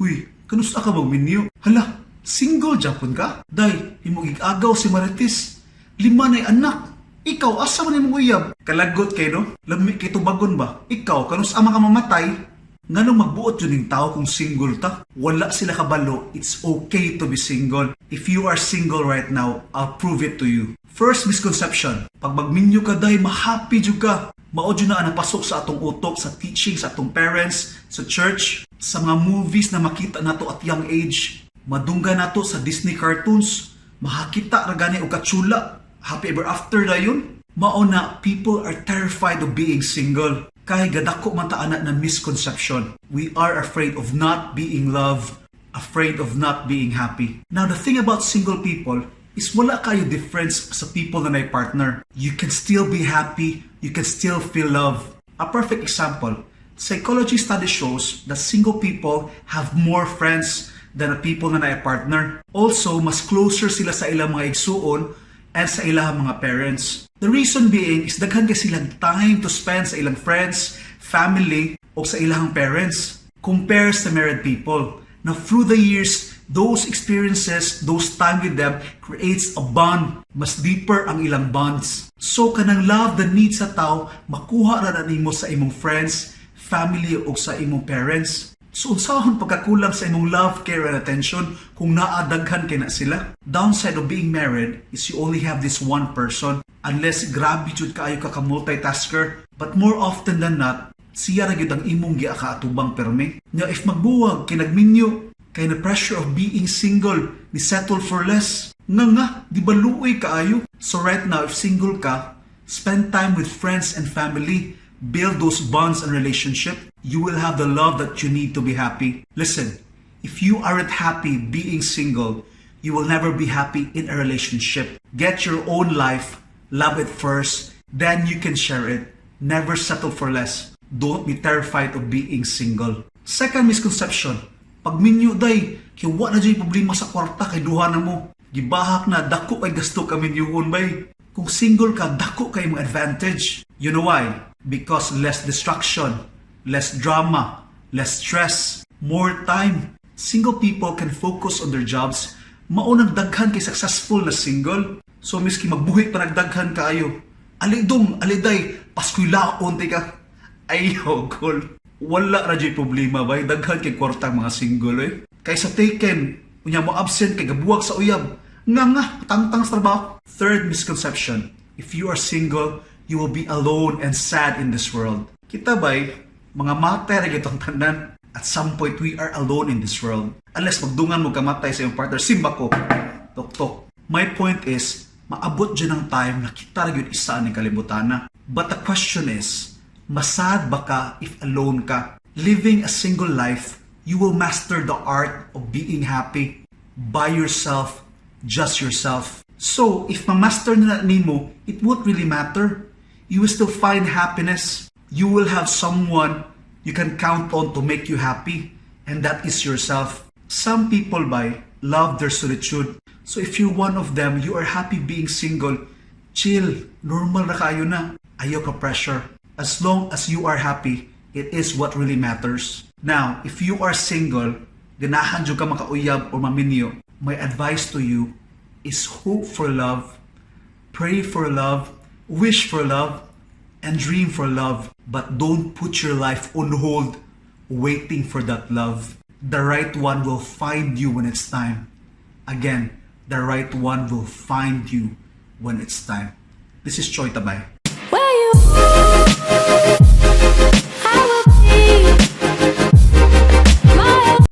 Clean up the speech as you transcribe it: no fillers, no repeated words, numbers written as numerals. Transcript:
Uy, kanusta ka bang minyo? Hala, single Japon ka? Day, imong igagaw si Marites. 5 na'y anak. Ikaw, asa man imong uyab? Kalagot kay no? Lami kay tubagon ba? Ikaw, kanusta ama ka mamatay? Nganong magbuot yun yung tao kung single ta? Wala sila kabalo, it's okay to be single. If you are single right now, I'll prove it to you. First misconception, pag magminyo ka day, ma-happy jud ka. Mao jud na ang napasok sa atong utok, sa teaching, sa atong parents, sa church, sa mga movies na makita nato at young age. Madungga nato sa Disney cartoons, makakita ra gani og katsula. Happy ever after na yun. Mao na, people are terrified of being single. Kaya gadako man ta ana na misconception. We are afraid of not being loved, afraid of not being happy. Now the thing about single people is wala kayo difference sa people na may partner. You can still be happy, you can still feel love. A perfect example, psychology study shows that single people have more friends than the people na may partner. Also, mas closer sila sa ilang mga igsuon and sa ilang mga parents. The reason being is daghan kay silang time to spend sa ilang friends, family, o sa ilang parents compared sa married people. Now, through the years, those experiences, those time with them creates a bond. Mas deeper ang ilang bonds. So, kanang love the needs sa tao, makuha ra na nimo sa imong friends, family, o sa imong parents. So, unsahon pagkakulang sa imong love, care, and attention kung naadaghan kay na sila? Downside of being married is you only have this one person. Unless grabe jud kaayo ka multitasker. But more often than not, siya ra gyud ang imong giakaatubang perme. Nya if magbuwag kay nagminyo, kay na pressure of being single, ni settle for less. Nga, di ba luoy kaayo? So right now, if single ka, spend time with friends and family. Build those bonds and relationship. You will have the love that you need to be happy. Listen, if you aren't happy being single, you will never be happy in a relationship. Get your own life, love it first, then you can share it. Never settle for less. Don't be terrified of being single. Second misconception, pag minyo day, kaya wala na dyan problema sa kwarta kay duha na mo. Gibahak na, dako kay gasto ka minyoon bay. Kung single ka, dako kay mga advantage. You know why? Because less distraction, less drama, less stress, more time. Single people can focus on their jobs. Maunang daghan kay successful na single. So miski magbuhit pa nagdaghan kaayo. Alidong, aliday, paskuylaon ka. Ayaw, cool. Wala na dyan problema ba? Daghan kay kwartang mga single eh. Kaysa taken, kunya mo absent kay gabuwag sa uyab. Nga, tangtang sa trabaho. Third misconception, if you are single, you will be alone and sad in this world. Kita ba'y, mga matay na itong tanan, at some point we are alone in this world. Unless magdungan mo kamatay sa iyong partner, simba ko, tok-tok. My point is, maabot dyan ang time na kita rin yun isa ni kalibutana. But the question is, masad ba ka if alone ka? Living a single life, you will master the art of being happy by yourself, just yourself. So, if ma-master na nimo, it won't really matter. You will still find happiness. You will have someone you can count on to make you happy, and that is yourself. Some people love their solitude. So if you're one of them, you are happy being single, chill, normal na kayo na. Ayaw ka pressure. As long as you are happy, it is what really matters. Now, if you are single, ganahan dyan ka makauyab or maminyo, my advice to you is hope for love, pray for love, wish for love, and dream for love. But don't put your life on hold waiting for that love. The right one will find you when it's time. Again, the right one will find you when it's time. This is Choi Tabay.